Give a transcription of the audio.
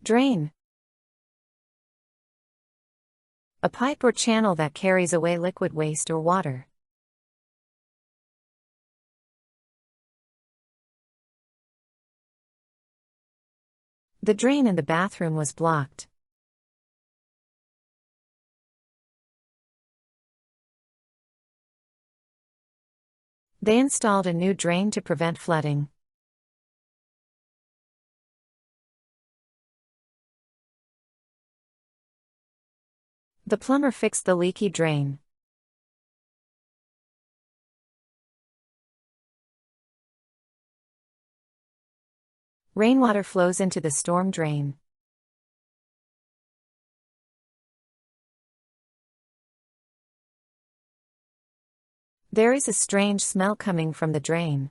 Drain. A pipe or channel that carries away liquid waste or water. The drain in the bathroom was blocked. They installed a new drain to prevent flooding. The plumber fixed the leaky drain. Rainwater flows into the storm drain. There is a strange smell coming from the drain.